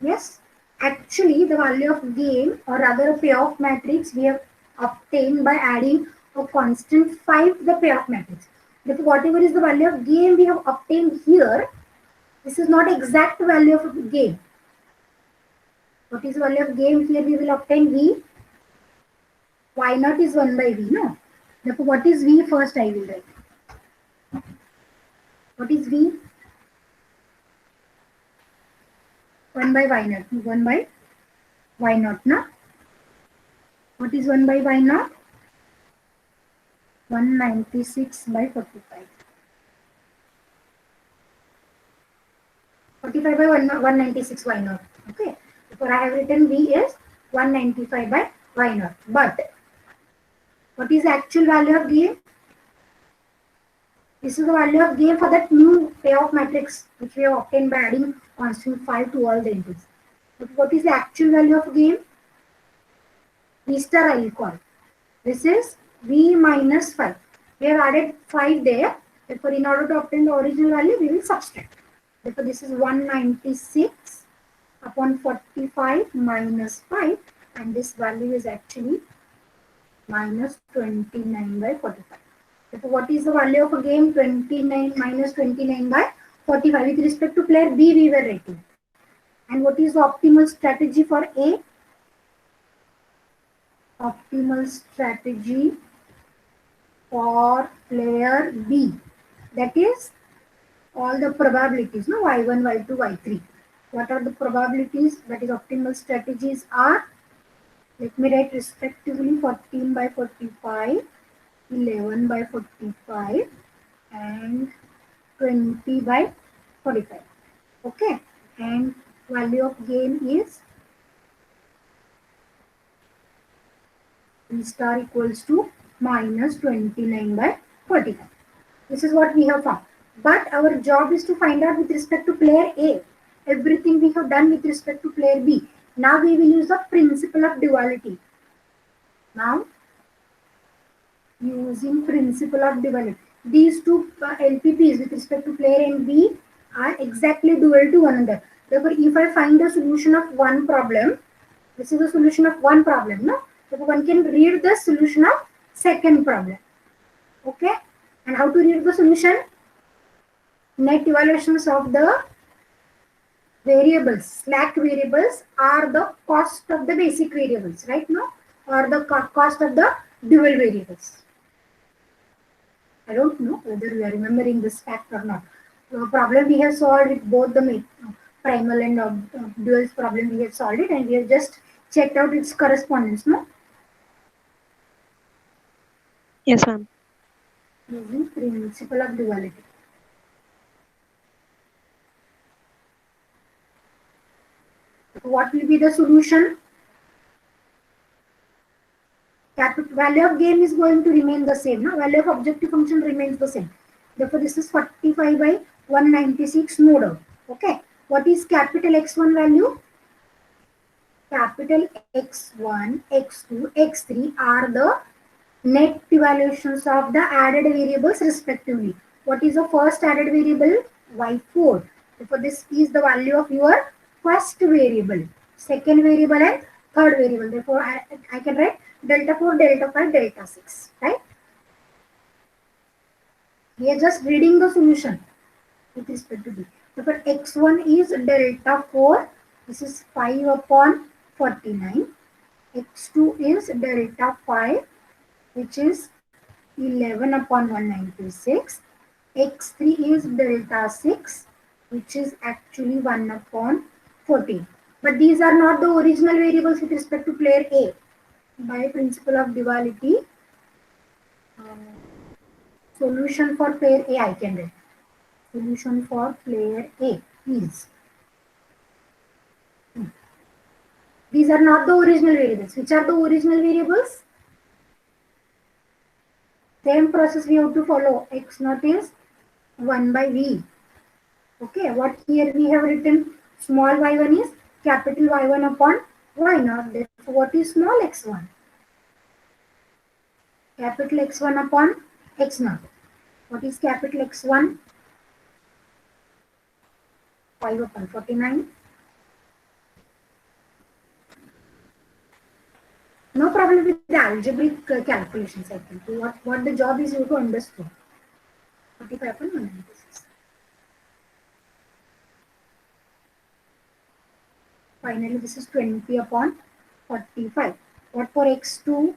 Yes, actually the value of game, or rather a payoff matrix, we have obtained by adding a constant 5 to the payoff matrix. Therefore, whatever is the value of game we have obtained here, this is not exact value of game. What is the value of game here? We will obtain v. Y naught is 1 by v, no? Therefore, what is v first I will write. What is v? 1 by y naught. 1 by y naught, na? What is 1 by y naught? 196 by 45. 45 by 196 y naught. Okay. Therefore, I have written v is 195 by y naught. But what is the actual value of game? This is the value of game for that new payoff matrix which we have obtained by adding constant 5 to all the inputs. But what is the actual value of game? V star I will call. This is v minus 5. We have added 5 there. Therefore, in order to obtain the original value, we will subtract. Therefore, this is 196 upon 45 minus 5, and this value is actually minus 29 by 45. Therefore, what is the value of a game? 29 minus 29 by 45. With respect to player B, we were rating. And what is the optimal strategy for A? Optimal strategy for player B. That is all the probabilities, no? Y1, Y2, Y3. What are the probabilities? That is optimal strategies are, let me write respectively, 14 by 45, 11 by 45, and 20 by 45. Okay. And value of game is V star equals to minus 29 by 45. This is what we have found. But our job is to find out with respect to player A. Everything we have done with respect to player B. Now we will use the principle of duality. Now, using principle of duality. These two LPPs with respect to player A and B are exactly dual to one another. Therefore, if I find the solution of one problem, this is the solution of one problem, no? Therefore, one can read the solution of second problem. Okay? And how to read the solution? Net evaluations of the variables, slack variables, are the cost of the basic variables, right? No? Or the cost of the dual variables. I don't know whether we are remembering this fact or not. The problem we have solved with both the primal and dual problem, we have solved it, and we have just checked out its correspondence, no? Yes, ma'am. Using principle of duality. What will be the solution? Value of game is going to remain the same. No? Value of objective function remains the same. Therefore, this is 45 by 196, no doubt. Okay. What is capital X1 value? Capital X1, X2, X3 are the net evaluations of the added variables respectively. What is the first added variable? Y4. Therefore, this is the value of your first variable, second variable, and third variable. Therefore, I can write delta 4, delta 5, delta 6. Right? We are just reading the solution with respect to B. Therefore, X1 is delta 4. This is 5 upon 49. X2 is delta 5, which is 11 upon 196. X3 is delta 6, which is actually 1 upon 14. But these are not the original variables with respect to player A. By principle of duality, solution for player A I can write. Solution for player A is. These are not the original variables. Which are the original variables? Same process we have to follow. X naught is 1 by V. Okay, what here we have written, small y1 is capital Y1 upon y naught. Therefore, what is small x1? capital X1 upon X0. What is capital X1? 5 upon 49. No problem with the algebraic calculations, I think. What the job is you to understand. 45 upon 196. Finally, this is 20 upon 45. What for X2?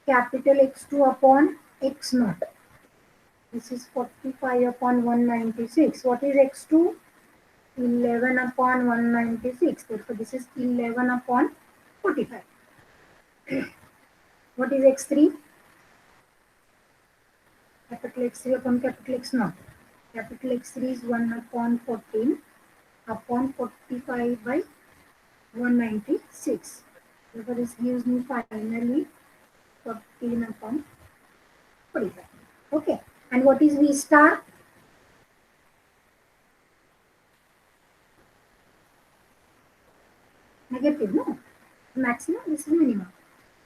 Capital X2 upon X0. This is 45 upon 196. What is X2? 11 upon 196. Therefore, this is 11 upon 45. What is X3? Capital X3 upon capital X0. Capital X3 is 1 upon 14 upon 45 by 196. Therefore, this gives me finally 14 upon 45. Okay. And what is V star? Negative, no? Maximum, this is minimum.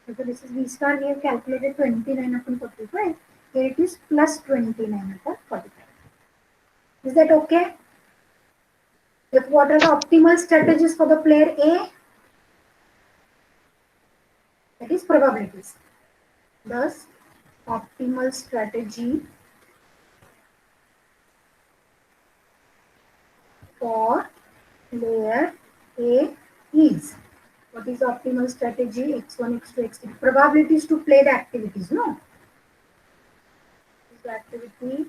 Therefore, this is V star. We have calculated 29 upon 45. Here it is plus 29 upon 45. Is that okay? If what are the optimal strategies for the player A? That is probabilities. Thus, optimal strategy for player A is. What is the optimal strategy? X1, X2, X3. Probabilities to play the activities, no? This is the activity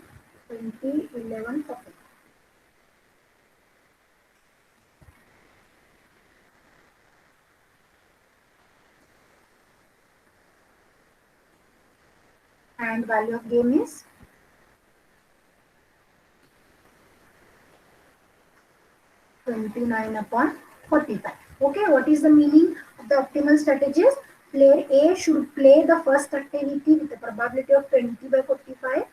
20, 11, 40. And value of game is 29 upon 45. Okay, what is the meaning of the optimal strategies? Player A should play the first activity with a probability of 20 by 45,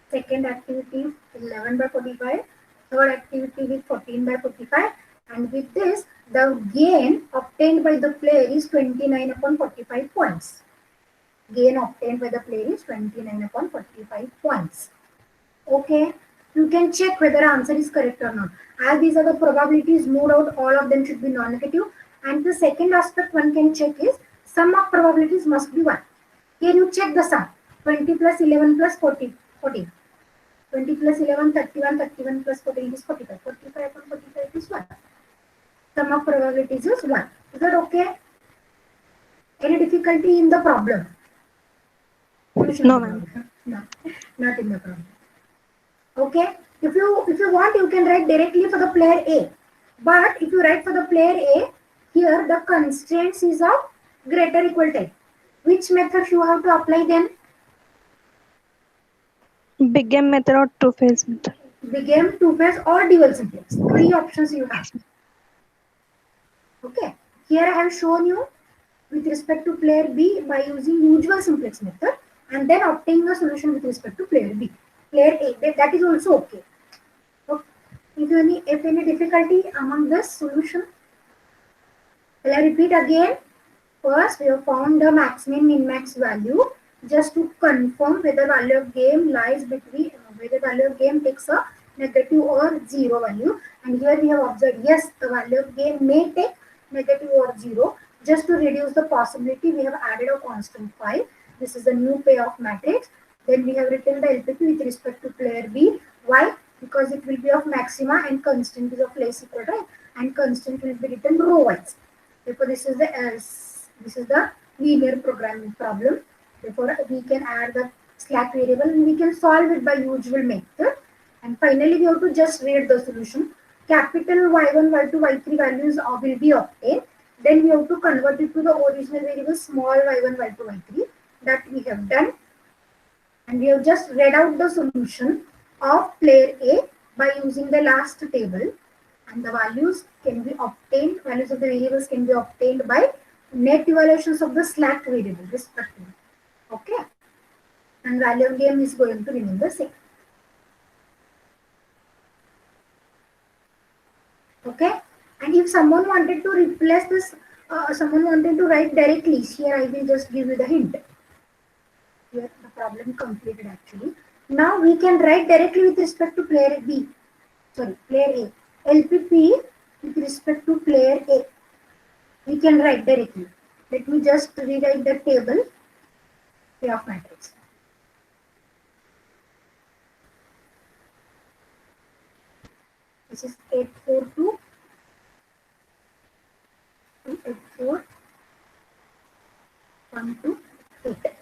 second activity 11 by 45, third activity with 14 by 45, and with this, the gain obtained by the player is 29 upon 45 points. Gain obtained by the player is 29 upon 45 points. Okay, you can check whether answer is correct or not. As these are the probabilities moved out, all of them should be non-negative. And the second aspect one can check is sum of probabilities must be 1. Here you check the sum. 20 plus 11 plus 40, 14. 20 plus 11, 31, 31 plus 14 is 45. 45 upon 45 is 1. Sum of probabilities is 1. Is that okay? Any difficulty in the problem? No, ma'am. No, not in the problem. Okay, if you want, you can write directly for the player A. But if you write for the player A, here the constraints is of greater equal type. Which method you have to apply then? Big M method or two-phase method? Big M, two-phase or dual simplex. 3 options you have. Okay, here I have shown you with respect to player B by using usual simplex method and then obtaining a solution with respect to player B. Player A, that is also okay. Okay. If any difficulty among this solution, will I repeat again? First, we have found the maximum min-max value just to confirm whether value of game lies between, whether value of game takes a negative or 0 value. And here we have observed, yes, the value of game may take negative or 0. Just to reduce the possibility, we have added a constant 5. This is a new payoff matrix. Then we have written the LPP with respect to player B. Why? Because it will be of maxima and constant is of less equal, right? And constant will be written row-wise. Therefore, this is the linear programming problem. Therefore, we can add the slack variable and we can solve it by usual method. And finally, we have to just read the solution. Capital Y1, Y2, Y3 values will be obtained. Then we have to convert it to the original variable small y1, y2, y3. That we have done. And we have just read out the solution of player A by using the last table. And the values can be obtained, values of the variables can be obtained by net evaluations of the slack variable respectively. Okay. And value of game is going to remain the same. Okay. And if someone wanted to replace this, someone wanted to write directly, here I will just give you the hint. Here the problem completed actually. Now we can write directly with respect to player A. LPP with respect to player A. We can write directly. Let me just rewrite the table of matrix. This is 842 284 128.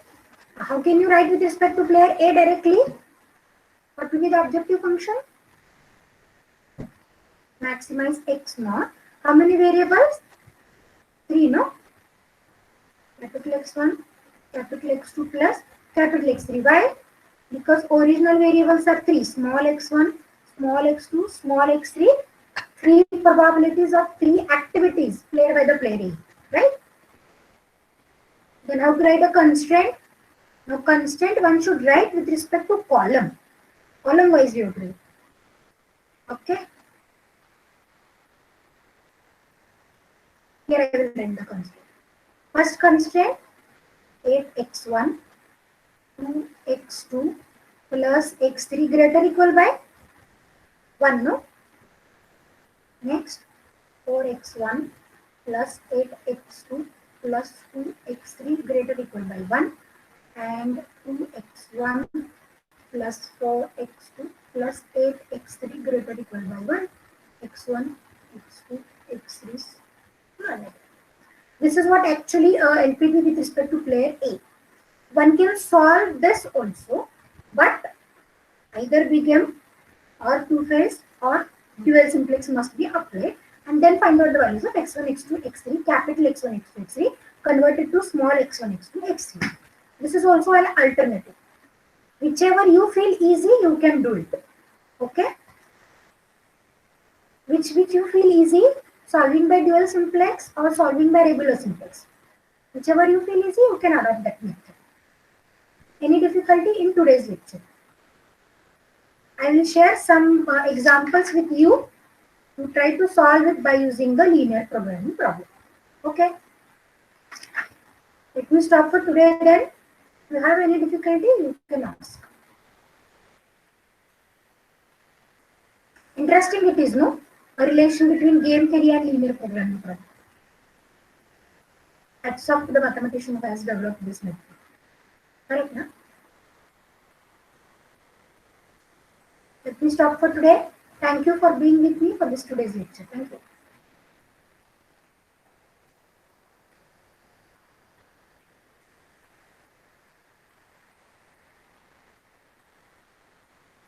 How can you write with respect to player A directly? What will be the objective function? Maximize x naught. How many variables? 3, no? Capital X1, capital X2 plus capital X3. Why? Because original variables are 3. Small x1, small x2, small x3. 3 probabilities of 3 activities played by the player A. Right? Then how to write a constraint? Now constraint one should write with respect to column. Column wise you write. Okay? Here I will write the constraint. First constraint 8x1 2x2 plus x3 greater equal by 1, no? Next 4x1 plus 8x2 plus 2x3 greater equal by 1 and 2x1 plus 4x2 plus 8x3 greater equal by 1 x1 x2 x3 1. This is what actually LPP with respect to player A. One can solve this also, but either BigM or two-phase or dual simplex must be applied, and then find out the values of x1, x2, x3, capital X1, x2, x3, converted to small x1, x2, x3. This is also an alternative. Whichever you feel easy, you can do it. Okay? Which you feel easy, solving by dual simplex or solving by regular simplex. Whichever you feel easy, you can adopt that method. Any difficulty in today's lecture? I will share some examples with you to try to solve it by using the linear programming problem. Okay? Let me stop for today then. If you have any difficulty, you can ask. Interesting it is, no? A relation between game theory and linear programming problem. Hats off to the mathematician who has developed this method. Correct, no? Let me stop for today. Thank you for being with me for this today's lecture. Thank you.